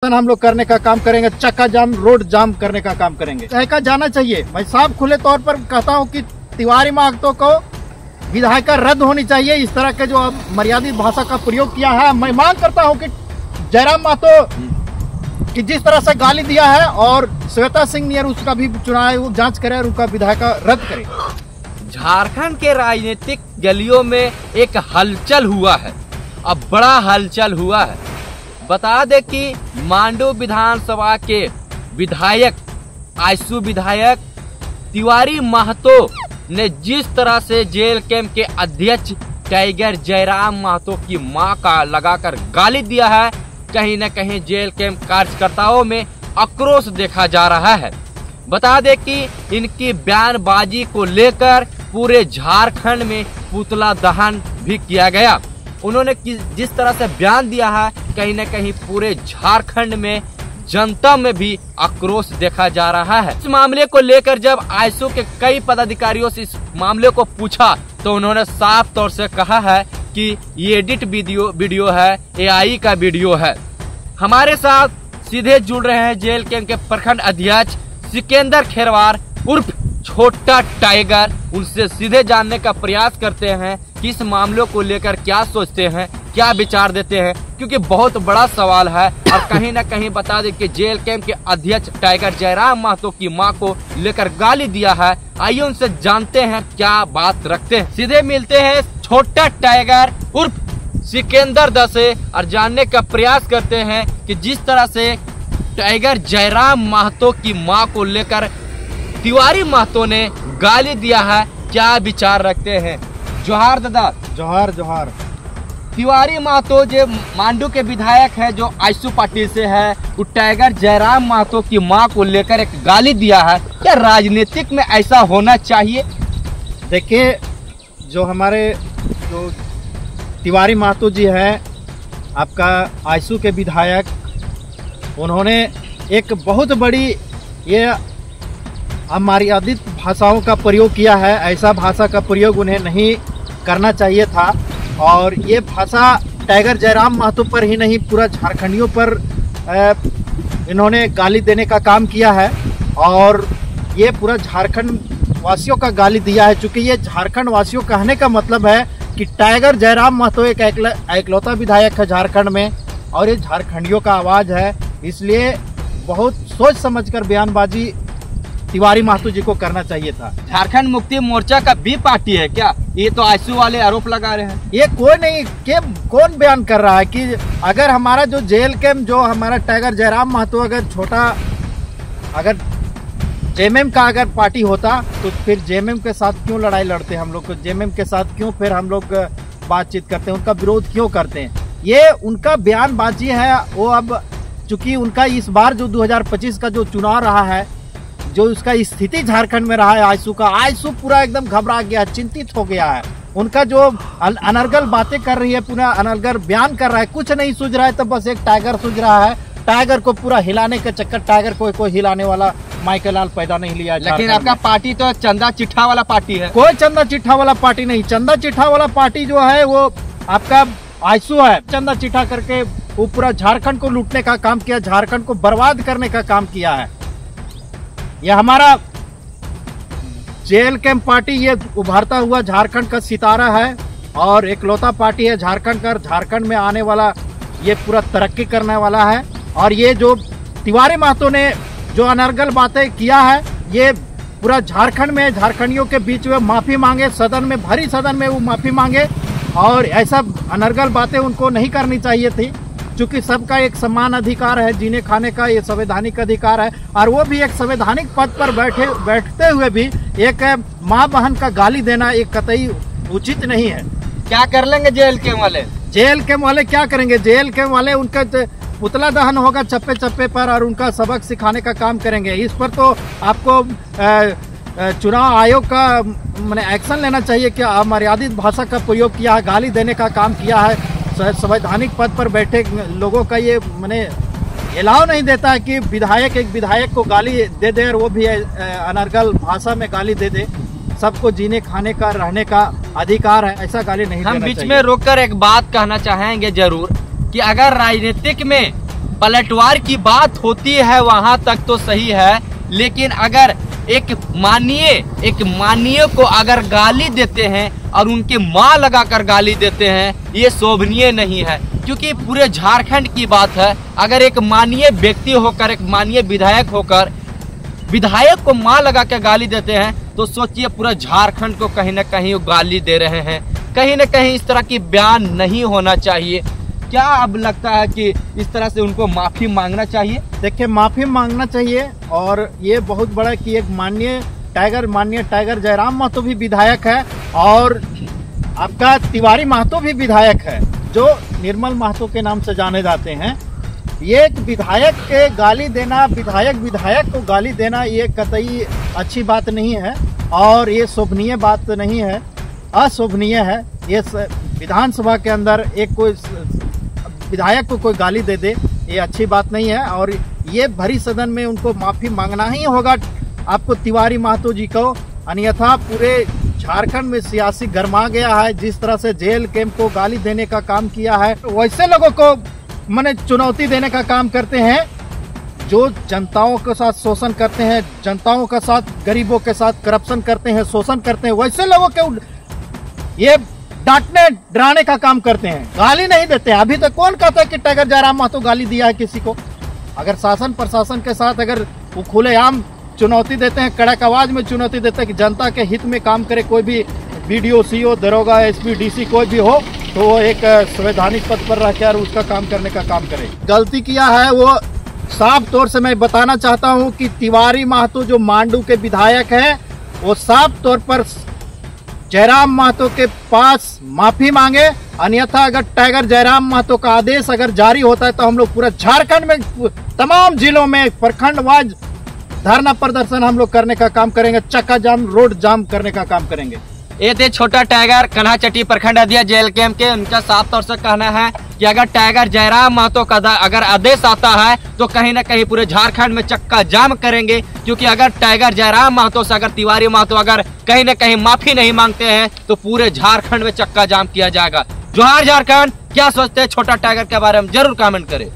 प्रदर्शन हम लोग करने का काम करेंगे, चक्का जाम, रोड जाम करने का काम करेंगे। तहका जाना चाहिए। मैं साफ खुले तौर पर कहता हूँ कि तिवारी महतो को विधायिका रद्द होनी चाहिए। इस तरह के जो मर्यादित भाषा का प्रयोग किया है, मैं मांग करता हूँ कि जयराम महतो की जिस तरह से गाली दिया है और श्वेता सिंह नियर उसका भी चुनाव जांच करे और उनका विधायिका रद्द करे। झारखंड के राजनीतिक गलियों में एक हलचल हुआ है, अब बड़ा हलचल हुआ है। बता दे कि मांडू विधानसभा के विधायक आयसू विधायक तिवारी महतो ने जिस तरह से जेल कैंप के अध्यक्ष टाइगर जयराम महतो की मां का लगाकर गाली दिया है, कहीं न कहीं जेल कैंप कार्यकर्ताओं में आक्रोश देखा जा रहा है। बता दे कि इनकी बयानबाजी को लेकर पूरे झारखंड में पुतला दहन भी किया गया। उन्होंने जिस तरह से बयान दिया है, कहीं न कहीं पूरे झारखंड में जनता में भी आक्रोश देखा जा रहा है। इस मामले को लेकर जब आयसू के कई पदाधिकारियों से इस मामले को पूछा तो उन्होंने साफ तौर से कहा है कि ये एडिट वीडियो है, एआई का वीडियो है। हमारे साथ सीधे जुड़ रहे हैं जेल कैंप के प्रखंड अध्यक्ष सिकंदर खेरवार उर्फ छोटा टाइगर। उनसे सीधे जानने का प्रयास करते हैं कि इस मामलों को लेकर क्या सोचते हैं, क्या विचार देते हैं, क्योंकि बहुत बड़ा सवाल है। और कहीं न कहीं बता दें कि जेल कैंप के अध्यक्ष टाइगर जयराम महतो की मां को लेकर गाली दिया है। आइए उनसे जानते हैं क्या बात रखते हैं। सीधे मिलते हैं छोटा टाइगर उर्फ सिकंदर दा से और जानने का प्रयास करते हैं कि जिस तरह से टाइगर जयराम महतो की मां को लेकर तिवारी महतो ने गाली दिया है, क्या विचार रखते हैं। जोहार दादा। जोहार जोहार। तिवारी महतो जो मांडू के विधायक है, जो आयसू पार्टी से है, वो टाइगर जयराम महतो की मां को लेकर एक गाली दिया है। क्या राजनीतिक में ऐसा होना चाहिए? देखिए, जो हमारे जो तिवारी महतो जी है, आपका आयसू के विधायक, उन्होंने एक बहुत बड़ी ये अमर्यादित भाषाओं का प्रयोग किया है। ऐसा भाषा का प्रयोग उन्हें नहीं करना चाहिए था। और ये भाषा टाइगर जयराम महतो पर ही नहीं, पूरा झारखंडियों पर इन्होंने गाली देने का काम किया है। और ये पूरा झारखंड वासियों का गाली दिया है, चूँकि ये झारखंड वासियों कहने का मतलब है कि टाइगर जयराम महतो एक एकलौता विधायक है झारखंड में और ये झारखंडियों का आवाज़ है। इसलिए बहुत सोच समझकर बयानबाजी तिवारी महतो जी को करना चाहिए था। झारखंड मुक्ति मोर्चा का बी पार्टी है क्या? ये तो आयसू वाले आरोप लगा रहे हैं। ये कोई नहीं, कौन बयान कर रहा है कि अगर हमारा जो जेल कैंप, जो हमारा टाइगर जयराम महतो अगर जेएमएम का अगर पार्टी होता तो फिर जेएमएम के साथ क्यों लड़ाई लड़ते हैं हम लोग? जेएमएम के साथ क्यों फिर हम लोग बातचीत करते हैं, उनका विरोध क्यों करते हैं? ये उनका बयानबाजी है। वो अब चूंकि उनका इस बार जो 2025 का जो चुनाव रहा है, जो उसका स्थिति झारखंड में रहा है आयसू पूरा एकदम घबरा गया, चिंतित हो गया है। उनका जो अनर्गल बातें कर रही है, पूरा अनर्गल बयान कर रहा है, कुछ नहीं सूझ रहा है, तो बस एक टाइगर सूझ रहा है। टाइगर को पूरा हिलाने का चक्कर, टाइगर को कोई हिलाने वाला माइकल लाल पैदा नहीं लिया। लेकिन आपका पार्टी तो चंदा चिट्ठा वाला पार्टी है। कोई चंदा चिट्ठा वाला पार्टी नहीं। चंदा चिट्ठा वाला पार्टी जो है वो आपका आयसू है। चंदा चिट्ठा करके वो पूरा झारखंड को लूटने का काम किया, झारखंड को बर्बाद करने का काम किया है। यह हमारा जेल कैंप पार्टी ये उभरता हुआ झारखंड का सितारा है और एकलौता पार्टी है झारखंड का। झारखंड में आने वाला ये पूरा तरक्की करने वाला है। और ये जो तिवारी महतो ने जो अनर्गल बातें किया है, ये पूरा झारखंड में झारखंडियों के बीच में माफ़ी मांगे, सदन में, भरी सदन में वो माफ़ी मांगे। और ऐसा अनर्गल बातें उनको नहीं करनी चाहिए थी, क्योंकि सबका एक समान अधिकार है, जीने खाने का ये संवैधानिक अधिकार है। और वो भी एक संवैधानिक पद पर बैठते हुए भी एक माँ बहन का गाली देना एक कतई उचित नहीं है। क्या कर लेंगे जेल कैंप वाले? जेल कैंप वाले क्या करेंगे? जेल कैंप वाले उनका पुतला दहन होगा चप्पे चप्पे पर और उनका सबक सिखाने का काम करेंगे। इस पर तो आपको चुनाव आयोग का मैंने एक्शन लेना चाहिए कि अमर्यादित भाषा का प्रयोग किया है, गाली देने का काम किया है। संवैधानिक पद पर बैठे लोगों का ये मैंने अलाउ नहीं देता है कि एक विधायक को गाली दे दे और वो भी अनर्गल भाषा में गाली दे दे। सबको जीने खाने का, रहने का अधिकार है, ऐसा गाली नहीं देना चाहिए। हम बीच में रोककर एक बात कहना चाहेंगे जरूर कि अगर राजनीतिक में पलटवार की बात होती है वहां तक तो सही है, लेकिन अगर एक माननीय को अगर गाली देते हैं और उनके मां लगाकर गाली देते हैं, ये शोभनीय नहीं है। क्योंकि पूरे झारखंड की बात है, अगर एक माननीय व्यक्ति होकर, एक माननीय विधायक होकर विधायक को मां लगा के गाली देते हैं, तो सोचिए पूरा झारखंड को कहीं ना कहीं वो गाली दे रहे हैं। कहीं ना कहीं इस तरह की बयान नहीं होना चाहिए। क्या अब लगता है कि इस तरह से उनको माफी मांगना चाहिए? देखिए, माफी मांगना चाहिए, और ये बहुत बड़ा कि एक माननीय टाइगर जयराम महतो भी विधायक है, और आपका तिवारी महतो भी विधायक है, जो निर्मल महतो के नाम से जाने जाते हैं। ये एक विधायक के गाली देना, विधायक को गाली देना, ये कतई अच्छी बात नहीं है, और ये शोभनीय बात नहीं है, अशोभनीय है। ये विधानसभा के अंदर एक कोई विधायक को कोई गाली दे दे, ये अच्छी बात नहीं है, और ये भरी सदन में उनको माफी मांगना ही होगा आपको, तिवारी महतो जी को। अन्यथा पूरे झारखंड में सियासी गरमा गया है। जिस तरह से जेल कैंप को गाली देने का काम किया है, वैसे लोगों को माने चुनौती देने का काम करते हैं जो जनताओं के साथ शोषण करते हैं, जनताओं के साथ, गरीबों के साथ करप्शन करते हैं, शोषण करते हैं, वैसे लोगों के ये डांटने डराने का काम करते हैं, गाली नहीं देते हैं। अभी तक कौन कहता है कि टाइगर जयराम महतो गाली दिया है किसी को? अगर शासन प्रशासन के साथ अगर वो खुलेआम चुनौती देते हैं, कड़क आवाज में चुनौती देते हैं कि जनता के हित में काम करे, कोई भी बीडीओ, सीओ, दरोगा, एसपी, डीसी कोई भी हो, तो वो एक संवैधानिक पद पर रहकर उसका काम करने का काम करे। गलती किया है वो साफ तौर से मैं बताना चाहता हूं कि तिवारी महतो जो मांडू के विधायक हैं, वो साफ तौर पर जयराम महतो के पास माफी मांगे। अन्यथा अगर टाइगर जयराम महतो का आदेश अगर जारी होता है, तो हम लोग पूरा झारखंड में तमाम जिलों में प्रखंडवार धरना प्रदर्शन हम लोग करने का काम करेंगे, चक्का जाम, रोड जाम करने का काम करेंगे। ये थे छोटा टाइगर कन्हाचट्टी प्रखंड अध्यक्ष जेल कैंप के। उनका साफ तौर से कहना है कि अगर टाइगर जयराम महतो का अगर आदेश आता है, तो कहीं ना कहीं पूरे झारखंड में चक्का जाम करेंगे। क्योंकि अगर टाइगर जयराम महतो से अगर तिवारी महतो अगर कहीं ना कहीं माफी नहीं मांगते हैं, तो पूरे झारखंड में चक्का जाम किया जाएगा। जोहार झारखंड। क्या सोचते हैं छोटा टाइगर के बारे में, जरूर कमेंट करें।